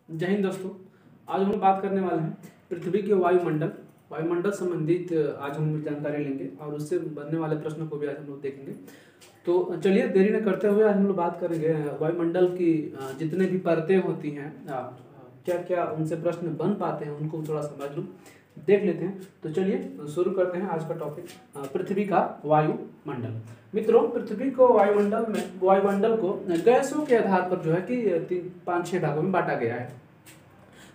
जय हिंद दोस्तों। आज हम लोग बात करने वाले हैं पृथ्वी के वायुमंडल संबंधित आज हम जानकारी लेंगे और उससे बनने वाले प्रश्नों को भी आज हम लोग देखेंगे। तो चलिए देरी न करते हुए आज हम लोग बात करेंगे वायुमंडल की जितने भी परतें होती हैं, क्या क्या उनसे प्रश्न बन पाते हैं उनको थोड़ा समझ लूँ देख लेते हैं। तो चलिए शुरू करते हैं आज का टॉपिक, पृथ्वी का वायुमंडल। मित्रों, पृथ्वी को वायुमंडल को गैसों के आधार पर जो है कि 5-6 भागों में बांटा गया है।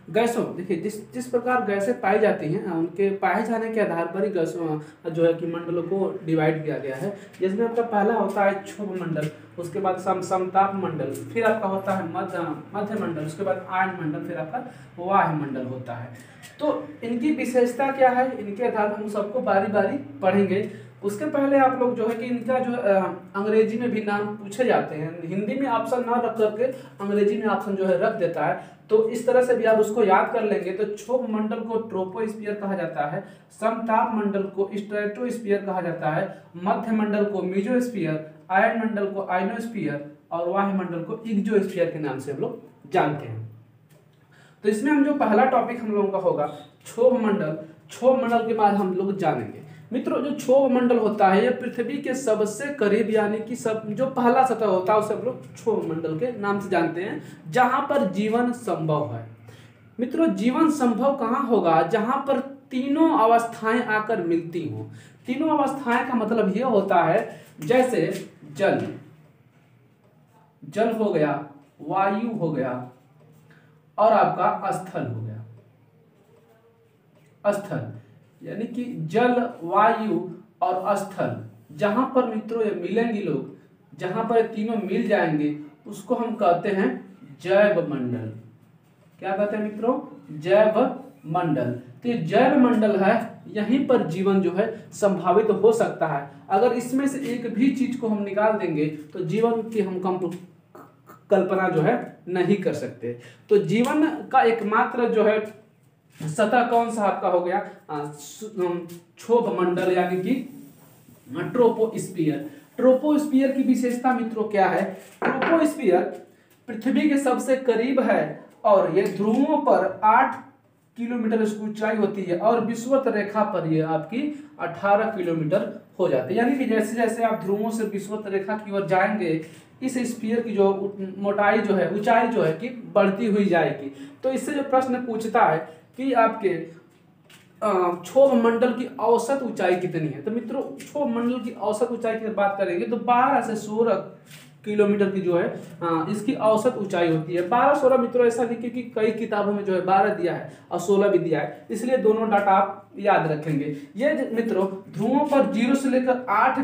गैसों, देखिए जिस जिस प्रकार गैसें पाई जाती हैं उनके पाए जाने के आधार पर ही गैसों जो है कि मंडलों को डिवाइड किया गया है। जिसमें आपका पहला होता है क्षोभ मंडल, उसके बाद समताप मंडल, फिर आपका होता है मध्य मंडल, उसके बाद आयन मंडल, फिर आपका वायुमंडल होता है। तो इनकी विशेषता क्या है, इनके आधार पर हम सबको बारी बारी पढ़ेंगे। उसके पहले आप लोग जो है कि इनका जो अंग्रेजी में भी नाम पूछे जाते हैं, हिंदी में ऑप्शन ना रख करके अंग्रेजी में ऑप्शन जो है रख देता है। तो इस तरह से भी आप उसको याद कर लेंगे। तो क्षोभ मंडल को ट्रोपोस्फीयर कहा जाता है, समताप मंडल को स्ट्रेटोस्फीयर कहा जाता है, मध्य मंडल को मेसोस्फीयर, आयन मंडल को आयनोस्फीयर और वायुमंडल को इग्जोस्फीयर के नाम से हम लोग जानते हैं। तो इसमें हम जो पहला टॉपिक हम लोगों का होगा क्षोभ मंडल के बाद हम लोग जानेंगे। मित्रों, जो क्षोभ मंडल होता है ये पृथ्वी के सबसे करीब यानी कि सब जो पहला सतह होता है उसे हम लोग क्षोभ मंडल के नाम से जानते हैं, जहां पर जीवन संभव है। मित्रों, जीवन संभव कहाँ होगा? जहां पर तीनों अवस्थाएं आकर मिलती हों। तीनों अवस्थाएं का मतलब ये होता है जैसे जल हो गया, वायु हो गया और आपका स्थल हो गया। स्थल यानी कि जल, वायु और स्थल, जहां पर मित्रों ये मिलेंगी लोग, जहां पर तीनों मिल जाएंगे उसको हम कहते हैं जैव मंडल। क्या कहते हैं मित्रों? जैव मंडल। तो ये जैव मंडल है, यहीं पर जीवन जो है संभावित हो सकता है। अगर इसमें से एक भी चीज को हम निकाल देंगे तो जीवन की हम कल्पना जो है नहीं कर सकते। तो जीवन का एकमात्र जो है सतह कौन सा आपका हो गया? क्षोभ मंडल यानी कि ट्रोपोस्फीयर। ट्रोपोस्फीयर की विशेषता मित्रों क्या है? ट्रोपोस्फीयर पृथ्वी के सबसे करीब है और ये ध्रुवों पर 8 किलोमीटर इसकी ऊंचाई होती है और विषुवत रेखा पर ये आपकी 18 किलोमीटर हो जाती है। यानी कि जैसे जैसे आप ध्रुवों से विषुवत रेखा की ओर जाएंगे इस स्फीयर की जो मोटाई जो है, ऊंचाई जो है कि बढ़ती हुई जाएगी। तो इससे जो प्रश्न पूछता है कि आपके क्षोभ मंडल की औसत ऊंचाई कितनी है, तो मित्रों क्षोभ मंडल की औसत ऊंचाई की बात करेंगे तो 12 से 16 किलोमीटर की जो है इसकी औसत ऊंचाई होती है। 12-16 मित्रों ऐसा नहीं, क्योंकि कई किताबों में जो है 12 दिया है और 16 भी दिया है, इसलिए दोनों डाटा आप याद रखेंगे। ये मित्रों ध्रुवों पर 0 से लेकर 8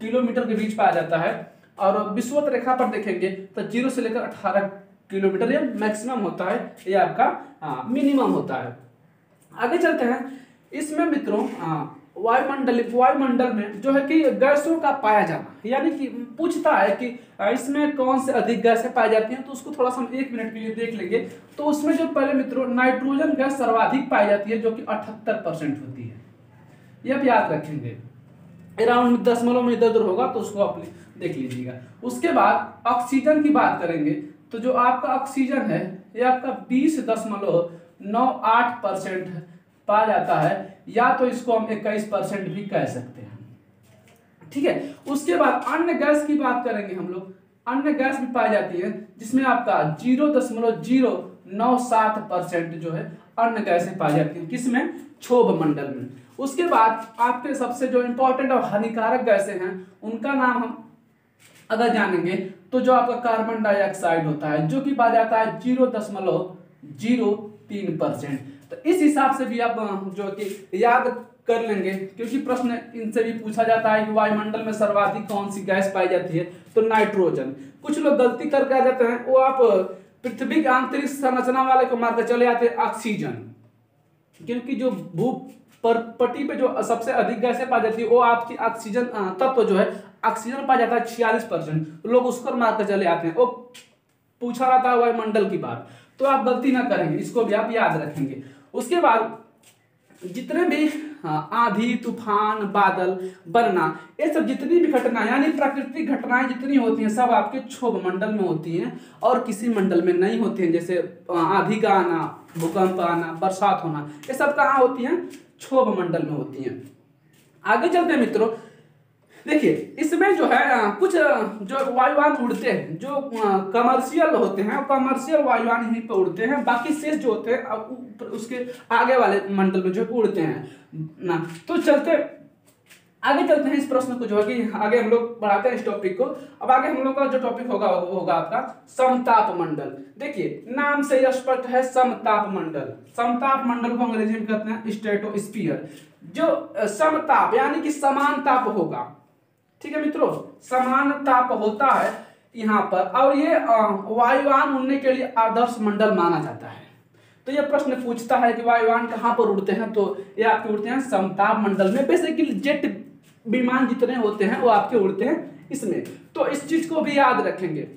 किलोमीटर के बीच पाया जाता है और विषुवत रेखा पर देखेंगे तो 0 से लेकर 18 किलोमीटर ये मैक्सिमम होता है, ये आपका मिनिमम होता है। आगे चलते हैं। इसमें मित्रों वायुमंडल में जो है कि गैसों का पाया जाना, यानी कि पूछता है कि इसमें कौन से अधिक गैसें पाई जाती हैं, तो उसको थोड़ा सा हम 1 मिनट के लिए देख लेंगे। तो उसमें जो पहले मित्रों नाइट्रोजन गैस सर्वाधिक पाई जाती है जो कि 78% होती है, ये आप याद रखेंगे। अराउंड दशमलव में इधर उधर होगा तो उसको आप देख लीजिएगा। उसके बाद ऑक्सीजन की बात करेंगे तो जो आपका ऑक्सीजन है ये आपका 20.98% पाया जाता है, या तो इसको हम 21% भी कह सकते हैं। ठीक है। उसके बाद अन्य गैस की बात करेंगे हम लोग। अन्य गैस भी पाई जाती है जिसमें आपका 0.097% जो है अन्य गैसें पाई जाती है, किसमें? क्षोभ मंडल में। उसके बाद आपके सबसे जो इंपॉर्टेंट और हानिकारक गैसें हैं उनका नाम हम अगर जानेंगे तो जो आपका कार्बन डाइऑक्साइड होता है जो कि पाया जाता है 0.03%। तो इस हिसाब से भी आप जो कि याद कर लेंगे, क्योंकि प्रश्न इनसे भी पूछा जाता है कि वायुमंडल में सर्वाधिक कौन सी गैस पाई जाती है, तो नाइट्रोजन। कुछ लोग गलती करके आ जाते हैं, वो आप पृथ्वी के आंतरिक संरचना वाले को मारकर चले जाते हैं ऑक्सीजन, क्योंकि जो भू पर पट्टी पे जो सबसे अधिक गैसें पाई जाती है वो आपकी ऑक्सीजन तत्व जो है ऑक्सीजन पाया जाता है 46%, लोग उसको मारकर चले आते हैं। वो पूछा रहता है वायुमंडल की बात, तो आप गलती ना करेंगे, इसको भी आप याद रखेंगे। उसके बाद जितने भी आंधी, तूफान, बादल बनना, ये सब जितनी भी घटना यानी प्राकृतिक घटनाएं जितनी होती हैं सब आपके क्षोभ मंडल में होती हैं और किसी मंडल में नहीं होती हैं। जैसे आंधी का आना, भूकंप आना, बरसात होना, ये सब कहाँ होती हैं? क्षोभ मंडल में होती हैं। आगे चलते हैं मित्रों, देखिए इसमें जो है कुछ जो वायुयान उड़ते हैं जो कमर्शियल होते हैं, कमर्शियल वायुयान यहीं पे उड़ते हैं, बाकी शेष जो होते हैं उसके आगे वाले मंडल में जो उड़ते हैं ना। तो आगे चलते हैं इस प्रश्न को जो है कि आगे हम लोग बढ़ाते हैं इस टॉपिक को। अब आगे हम लोग का जो टॉपिक होगा आपका समताप मंडल। देखिए नाम से ही स्पष्ट है समताप मंडल। समताप मंडल को अंग्रेजी में कहते हैं स्ट्रेटोस्फीयर। जो समताप यानी कि समान ताप होगा, ठीक है मित्रों, समान ताप होता है यहाँ पर, और ये वायुयान उड़ने के लिए आदर्श मंडल माना जाता है। तो ये प्रश्न पूछता है कि वायुयान कहाँ पर उड़ते हैं, तो ये आपके उड़ते हैं समताप मंडल में। बेसिकली जेट विमान जितने होते हैं वो आपके उड़ते हैं इसमें, तो इस चीज को भी याद रखेंगे।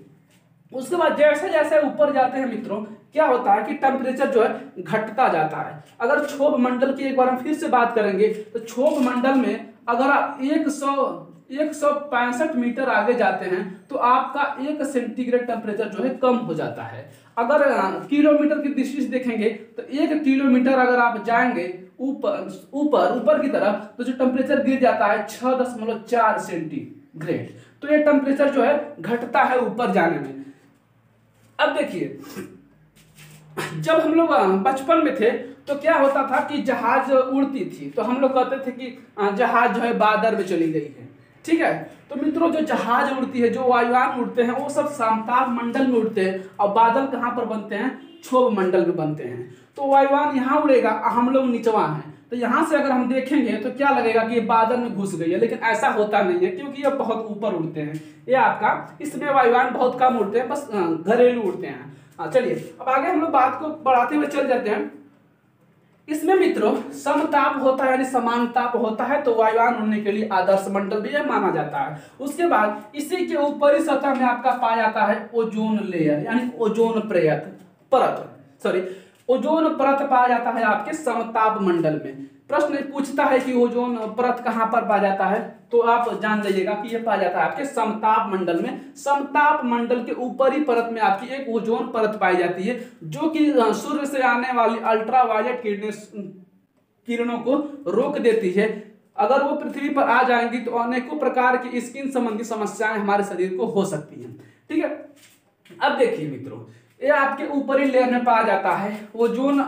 उसके बाद जैसे जैसे ऊपर जाते हैं मित्रों क्या होता है कि टेम्परेचर जो है घटता जाता है। अगर क्षोभ मंडल की एक बार हम फिर से बात करेंगे तो क्षोभ मंडल में अगर आप 165 मीटर आगे जाते हैं तो आपका 1 सेंटीग्रेड टेम्परेचर जो है कम हो जाता है। अगर किलोमीटर की दृष्टि से देखेंगे तो 1 किलोमीटर अगर आप जाएंगे ऊपर की तरफ तो जो टेम्परेचर गिर जाता है 6.4 सेंटीग्रेड। तो ये टेम्परेचर जो है घटता है ऊपर जाने में। अब देखिए जब हम लोग बचपन में थे तो क्या होता था कि जहाज उड़ती थी तो हम लोग कहते थे कि जहाज जो है बादल में चली गई है, ठीक है। तो मित्रों जो जहाज उड़ती है, जो वायुयान उड़ते हैं वो सब समताप मंडल में उड़ते हैं, और बादल कहाँ पर बनते हैं? क्षोभ मंडल में बनते हैं। तो वायुयान यहाँ उड़ेगा, हम लोग नीचवा हैं, तो यहाँ से अगर हम देखेंगे तो क्या लगेगा कि ये बादल में घुस गई है, लेकिन ऐसा होता नहीं है क्योंकि ये बहुत ऊपर उड़ते हैं। ये आपका इसमें वायुयान बहुत कम उड़ते हैं, बस घरेलू उड़ते हैं। चलिए अब आगे हम लोग बात को बढ़ाते हुए चल जाते हैं। इसमें मित्रों समताप होता है यानी समान ताप होता है, तो वायुयान उड़ने के लिए आदर्श मंडल भी माना जाता है। उसके बाद इसी के ऊपरी सतह में आपका पाया जाता है ओजोन लेयर यानी ओजोन ओजोन परत पाया जाता है आपके समताप मंडल में। प्रश्न पूछता है कि ओजोन परत कहाँ पर पाया जाता है, तो आप जान जाइएगा कि यह पाया जाता है आपके समताप मंडल में। समताप मंडल के ऊपरी परत में आपकी एक ओजोन परत पाई जाती है जो कि सूर्य से आने वाली अल्ट्रावायलेट किरणों को रोक देती है। अगर वो पृथ्वी पर आ जाएंगी तो अनेकों प्रकार की स्किन संबंधी समस्याएं हमारे शरीर को हो सकती हैं, ठीक है। अब देखिए मित्रों ये आपके ऊपरी लेयर में पाया जाता है ओजोन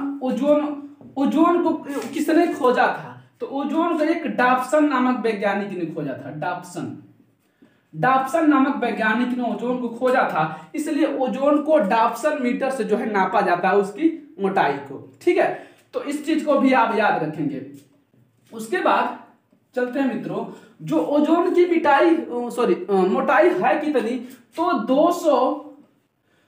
को किसने खोजा था? तो ओजोन को एक डॉप्सन नामक वैज्ञानिक ने खोजा था। डॉप्सन नामक वैज्ञानिक ने ओजोन को खोजा था, इसलिए ओजोन को डॉप्सन मीटर से जो है नापा जाता है उसकी मोटाई को, ठीक है। तो इस चीज को भी आप याद रखेंगे। उसके बाद चलते हैं मित्रों, जो ओजोन की मोटाई है कितनी, तो 200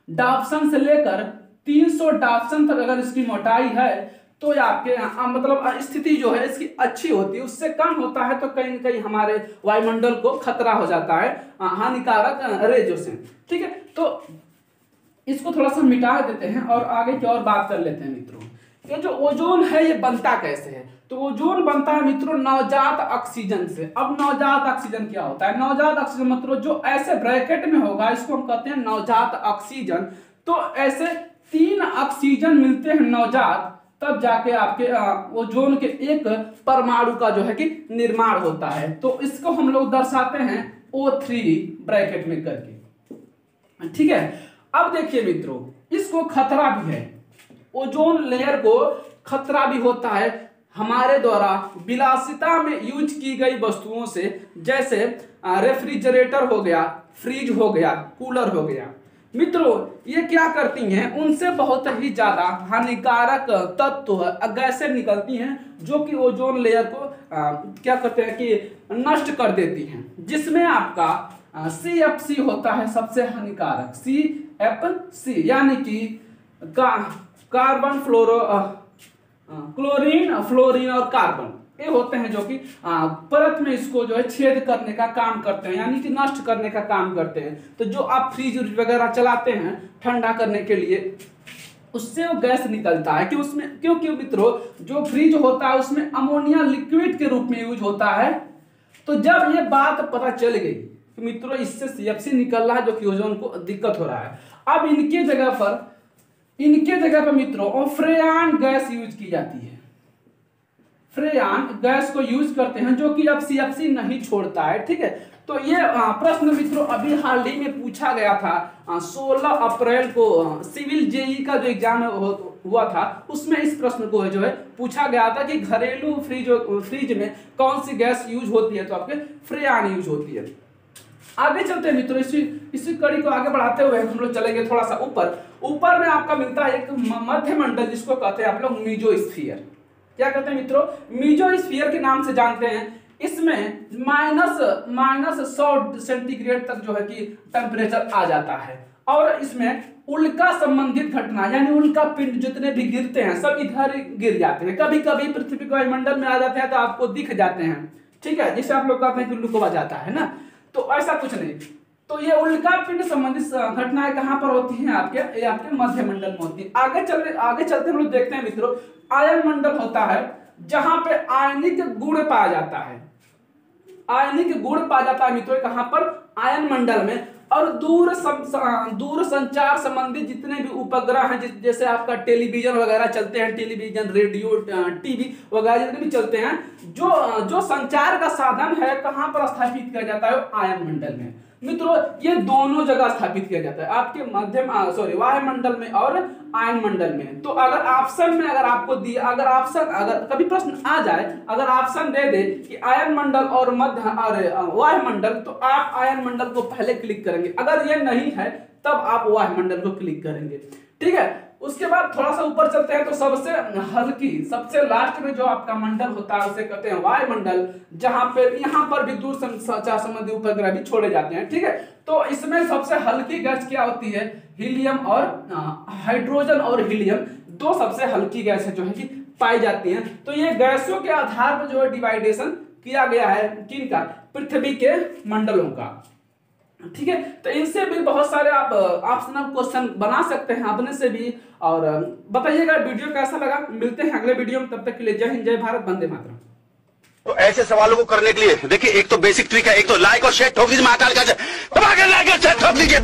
डॉप्सन से लेकर 300 डॉप्सन तक अगर इसकी मोटाई है तो आपके मतलब स्थिति जो है इसकी अच्छी होती है। उससे कम होता है तो कहीं न कहीं हमारे वायुमंडल को खतरा हो जाता है हानिकारक रेजों से, ठीक है। तो इसको थोड़ा सा मिटा देते हैं और आगे की और बात कर लेते हैं मित्रों। ये जो ओजोन है ये बनता कैसे है? तो ओजोन बनता है मित्रों नवजात ऑक्सीजन से। अब नवजात ऑक्सीजन क्या होता है? नवजात ऑक्सीजन मतलब जो ऐसे ब्रैकेट में होगा इसको हम कहते हैं नवजात ऑक्सीजन। तो ऐसे 3 ऑक्सीजन मिलते हैं नवजात, तब जाके आपके ओजोन के एक परमाणु का जो है कि निर्माण होता है। तो इसको हम लोग दर्शाते हैं O3 ब्रैकेट में करके, ठीक है। अब देखिए मित्रों इसको खतरा भी है, ओजोन लेयर को खतरा भी होता है हमारे द्वारा विलासिता में यूज की गई वस्तुओं से, जैसे रेफ्रिजरेटर हो गया, फ्रिज हो गया, कूलर हो गया। मित्रों ये क्या करती हैं, उनसे बहुत ही ज्यादा हानिकारक तत्व गैसें निकलती हैं जो कि ओजोन लेयर को क्या करते हैं कि नष्ट कर देती हैं, जिसमें आपका CFC होता है सबसे हानिकारक। CFC यानी कि कार्बन क्लोरीन, फ्लोरीन और कार्बन, ये होते हैं जो कि परत में इसको जो है छेद करने का काम करते हैं, यानी कि नष्ट करने का काम करते हैं। तो जो आप फ्रिज वगैरह चलाते हैं ठंडा करने के लिए, उससे वो गैस निकलता है कि उसमें, क्योंकि मित्रों जो फ्रिज होता है उसमें अमोनिया लिक्विड के रूप में यूज होता है। तो जब ये बात पता चल गई कि मित्रों इससे CFC निकल रहा है जो कि ओजोन को दिक्कत हो रहा है, अब इनके जगह पर मित्रों फ्रेयान गैस यूज की जाती है। फ्रेयान गैस को यूज करते हैं जो कि अब CFC नहीं छोड़ता है, ठीक है। तो ये प्रश्न मित्रों अभी हाल ही में पूछा गया था, 16 अप्रैल को सिविल जेई का जो एग्जाम हुआ था उसमें इस प्रश्न को जो है पूछा गया था कि घरेलू फ्रिज में कौन सी गैस यूज होती है, तो आपके फ्रेयान यूज होती है। आगे चलते हैं मित्रों, इसी कड़ी को आगे बढ़ाते हुए हम लोग चलेंगे थोड़ा सा ऊपर में आपका मिलता है एक मध्य मंडल जिसको कहते हैं आप लोग मीजोस्फीयर। क्या कहते हैं मित्रों, मीजोस्फीयर के नाम से जानते हैं। इसमें -100 सेंटीग्रेड तक जो है कि टेम्परेचर आ जाता है और इसमें उल्का संबंधित घटना यानी उल्का पिंड जितने भी गिरते हैं सब इधर गिर जाते हैं। कभी कभी पृथ्वी के वायुमंडल में आ जाते हैं तो आपको दिख जाते हैं, ठीक है, जिसे आप लोग कहते हैं कि लुकवा जाता है ना, तो ऐसा कुछ नहीं। तो ये उल्का पिंड संबंधित घटनाएं कहां पर होती हैं, आपके मध्य मंडल में होती है। आगे चलते हम लोग देखते हैं मित्रों, आयन मंडल होता है जहां पे आयनिक गुण पाया जाता है। आयनिक गुण पाया जाता है मित्रों कहां पर, आयन मंडल में। और दूर संचार संबंधित जितने भी उपग्रह हैं, जैसे आपका टेलीविजन वगैरह चलते हैं, टेलीविजन, रेडियो, टीवी वगैरह जितने भी चलते हैं, जो संचार का साधन है कहां पर स्थापित किया जाता है, आयन मंडल में। मित्रों ये दोनों जगह स्थापित किया जाता है, आपके वायुमंडल में और आयन मंडल में। तो अगर ऑप्शन में अगर आपको दिया, अगर कभी प्रश्न आ जाए, अगर ऑप्शन दे दे कि आयन मंडल और वायुमंडल, तो आप आयन मंडल को पहले क्लिक करेंगे। अगर ये नहीं है तब आप वायुमंडल को क्लिक करेंगे, ठीक है। उसके बाद थोड़ा सा ऊपर चलते हैं तो सबसे हल्की, सबसे लास्ट में जो आपका मंडल होता है उसे कहते हैं वायुमंडल, जहां पे यहाँ पर भी दूर संचार संबंधी उपग्रह भी छोड़े जाते हैं, ठीक है। तो इसमें सबसे हल्की गैस क्या होती है, हीलियम और हाइड्रोजन और हीलियम, दो सबसे हल्की गैस है जो है कि पाई जाती हैं। तो ये गैसों के आधार पर जो है डिवाइडेशन किया गया है किनका, पृथ्वी के मंडलों का, ठीक है। तो इनसे भी बहुत सारे आप ऑप्शनल क्वेश्चन बना सकते हैं अपने से भी। और बताइएगा वीडियो कैसा लगा, मिलते हैं अगले वीडियो में, तब तक के लिए जय हिंद, जय भारत, वंदे मातरम। तो ऐसे सवालों को करने के लिए देखिए, एक तो बेसिक ट्रिक है, एक तो लाइक और शेयर ठोक दीजिए, महाकाल का ठोक दीजिए।